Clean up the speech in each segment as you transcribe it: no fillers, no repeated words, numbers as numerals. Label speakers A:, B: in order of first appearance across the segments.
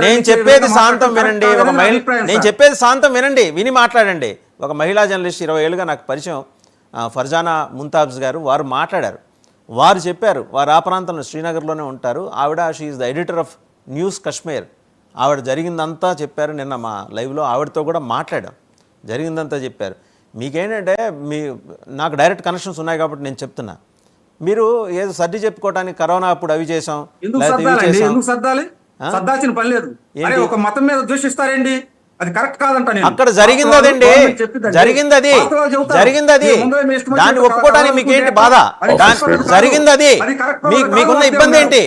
A: నేను చెప్పేది శాంతం వినండి. నేను చెప్పేది శాంతం వినండి, విని మాట్లాడండి. ఒక మహిళా జర్నలిస్ట్ 20 ఏళ్ళుగా నాకు పరిచయం, ఫర్జానా ముంతాజ్ గారు, వారు మాట్లాడారు. వారు చెప్పారు, వారు ఆ ప్రాంతంలో శ్రీనగర్లోనే ఉంటారు. ఆవిడ she is the editor of news Kashmir. ఆవిడ జరిగిందంతా చెప్పారు. నిన్న మా లైవ్లో ఆవిడతో కూడా మాట్లాడాం, జరిగిందంతా చెప్పారు. మీకేంటంటే నాకు డైరెక్ట్ కనెక్షన్స్ ఉన్నాయి కాబట్టి నేను చెప్తున్నా. మీరు ఏదో సర్ది చెప్పుకోవడానికి కరోనా అప్పుడు అవి చేసాం,
B: ఎందుకు సర్దాల్సిన పని లేదు. ఒక మతం మీద ద్వేషిస్తారండి, అది కరెక్ట్ కాదంట.
A: అక్కడ జరిగింది అదండి, జరిగింది అది, దాన్ని ఒప్పుకోవడానికి మీకేంటి బాధ? జరిగింది అది, మీకున్న ఇబ్బంది ఏంటి?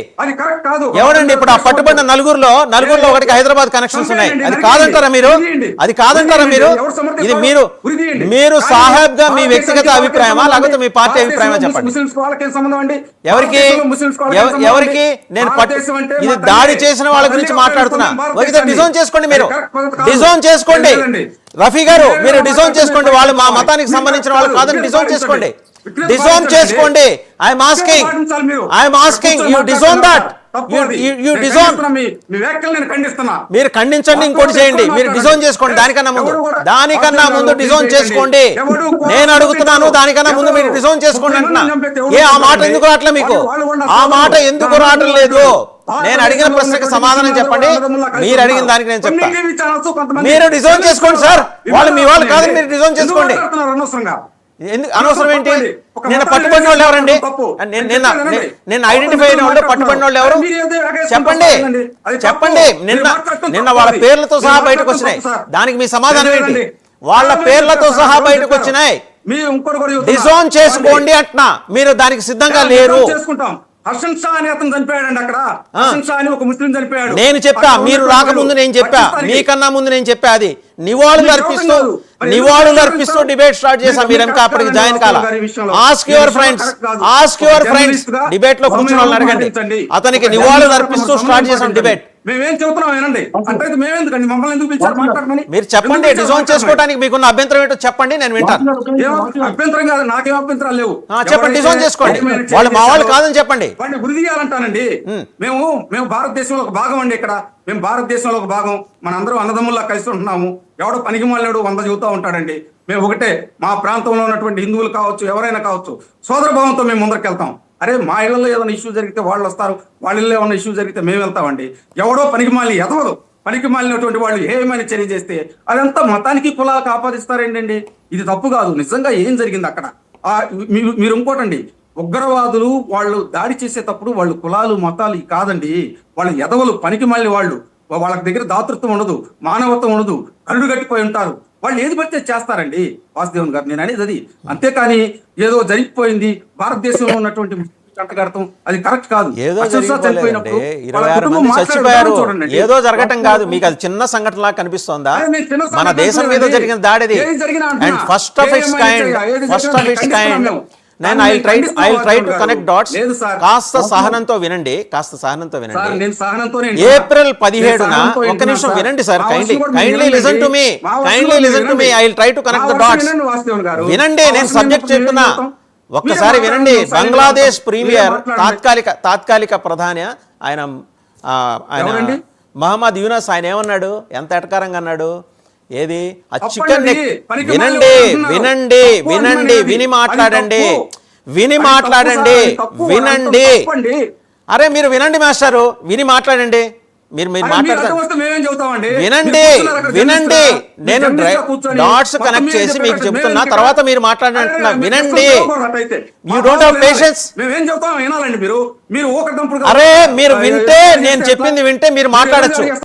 A: ఎవరండి ఇప్పుడు ఆ పట్టుబడిన నలుగురిలో ఒకటికి హైదరాబాద్ కనెక్షన్స్ ఉన్నాయి, అది కాదంటారా మీరు? అది కాదంటారా మీరు? ఇది మీరు సాహెబ్ గా మీ వ్యక్తిగత అభిప్రాయమా లేకపోతే మీ పార్టీ అభిప్రాయమా చెప్పండి. ఎవరికి నేను ఇది దాడి చేసిన వాళ్ళ గురించి మాట్లాడుతున్నా. డిజోన్ చేసుకోండి, మీరు డిజోన్ చేసుకోండి. రఫీ గారు మీరు డిజోన్ చేసుకోండి, వాళ్ళు మా మతానికి సంబంధించిన వాళ్ళు కాదని డిజోన్ చేసుకోండి. డిజోన్ చేసుకోండి. I'm asking you disown that. మీరు ఖండించండి, ఇంకోటి చేయండి. మీరు డిజోన్ చేసుకోండి. దానికన్నా ముందు డిజోన్ చేసుకోండి. నేను అడుగుతున్నాను, దానికన్నా ముందు మీరు డిజోన్ చేసుకోండి అంటున్నా. ఆ మాట ఎందుకు రావట్లే మీకు? ఆ మాట ఎందుకు రావటం లేదు? నేను అడిగిన ప్రశ్నకు సమాధానం చెప్పండి. మీరు అడిగిన దానికి నేను చెప్తాను. మీరు డిజోన్ చేసుకోండి సార్, వాళ్ళు మీ వాళ్ళు కాదని మీరు డిజోన్ చేసుకోండి. అనవసరం ఏంటి? నిన్న పట్టుబడిన వాళ్ళు ఎవరండి? నిన్న ఐడెంటిఫై అయిన వాళ్ళు, పట్టుబడిన వాళ్ళు ఎవరు చెప్పండి. నిన్న వాళ్ళ పేర్లతో సహా బయటకు వచ్చినాయి. దానికి మీ సమాధానం ఏంటి? వాళ్ళ పేర్లతో సహా బయటకు వచ్చినాయి. డిజోన్ చేసుకోండి అంటున్నా, మీరు దానికి సిద్ధంగా లేరు.
B: హర్షన్ షా అని అతను చనిపోయాడండి అక్కడ. హర్షన్ షా అని ఒక ముస్లిం చనిపోయాడు.
A: నేను చెప్పా, మీరు రాకముందు నేను చెప్పా, మీకన్నా ముందు నేను చెప్పా. అది నివాళులు అర్పిస్తూ డిబేట్ స్టార్ట్ చేశాం. మీరు ఇంకా అప్పటికి జాయిన్ కాల. ఆస్క్ యువర్ ఫ్రెండ్స్ డిబేట్ లో కూర్చున్న వాళ్ళని అడగండి. అతనికి నివాళులు అర్పిస్తూ స్టార్ట్ చేసాం డిబేట్.
B: మేమేం చెబుతున్నాం వినండి. అంటే మేమేందుకండి, మమ్మల్ని ఎందుకు పిలిచారు మాట్లాడమని?
A: మీరు చెప్పండి. డిజోన్ చేసుకోవడానికి మీకున్న అభ్యంతరం ఏంటో చెప్పండి, నేను వింటాను.
B: అభ్యంతరం కాదు, నాకేం అభ్యంతరాలు లేవు.
A: చెప్పండి, డిజోన్ చేసుకోండి. వాళ్ళు మా వాళ్ళు కాదని చెప్పండి.
B: వాడిని గురి తీయాలంటానండి. మేము భారతదేశంలో ఒక భాగం అండి. ఇక్కడ మేము భారతదేశంలో ఒక భాగం. మనందరం అన్నదమ్ముల్లా కలిసి ఉంటున్నాము. ఎవడో పనికి మాలినాడు 100 చెబుతూ ఉంటాడండి. మేము ఒకటే. మా ప్రాంతంలో ఉన్నటువంటి హిందువులు కావచ్చు, ఎవరైనా కావచ్చు, సోదర భావంతో మేము ముందరికి వెళ్తాం. అరే మా ఇళ్లలో ఏదైనా ఇష్యూ జరిగితే వాళ్ళు వస్తారు, వాళ్ళ ఇళ్ళలో ఏమైనా ఇష్యూ జరిగితే మేము వెళ్తామండి. ఎవడో పనికి మాలినటువంటి వాళ్ళు ఏమైనా చర్య చేస్తే అదంతా మతానికి కులాలకు ఆపాదిస్తారేంటండి? ఇది తప్పు కాదు. నిజంగా ఏం జరిగింది అక్కడ? మీరు ఇంకోటండి, ఉగ్రవాదులు వాళ్ళు దాడి చేసేటప్పుడు వాళ్ళు కులాలు మతాలు కాదండి. వాళ్ళు ఎదవలు, పనికి మాలిన వాళ్ళు. వాళ్ళ దగ్గర దాతృత్వం ఉండదు, మానవత్వం ఉండదు, కరుడు గట్టిపోయి ఉంటారు. వాళ్ళు ఏది పడితే చేస్తారండి. వాసుదేవన్ గారు నేను అనేది అది. అంతేకాని ఏదో జరిగిపోయింది భారతదేశంలో ఉన్నటువంటి కంటగడతాం, అది కరెక్ట్ కాదు.
A: ఏదో జరగటం కాదు, మీకు అది చిన్న సంఘటన లాగా కనిపిస్తోందా? మన దేశం మీద జరిగిన దాడిది. And first of its kind. నేను I try to connect dots. కాస్త సహనంతో వినండి. ఏప్రిల్ 17న ఒక నిమిషం వినండి sir. Kindly listen to me. I try to connect the dots. వినండి, నేను సబ్జెక్ట్ చెప్తున్నా. ఒక్కసారి వినండి. బంగ్లాదేశ్ ప్రీమియర్ తాత్కాలిక ప్రధాని ఆయన మహమ్మద్ యూనస్, ఆయన ఏమన్నాడు? ఎంత ఎటకారంగా అన్నాడు. ఏది చికెన్ వినండి, విని మాట్లాడండి. అరే మీరు వినండి మాస్టారు, విని మాట్లాడండి. మీరు వినండి. నేను డాట్స్ కనెక్ట్ చేసి మీకు చెప్తున్నా, తర్వాత మీరు మాట్లాడంటున్నా. వినండి. You don't have patience. అరే మీరు వింటే, నేను చెప్పింది వింటే మీరు మాట్లాడచ్చు.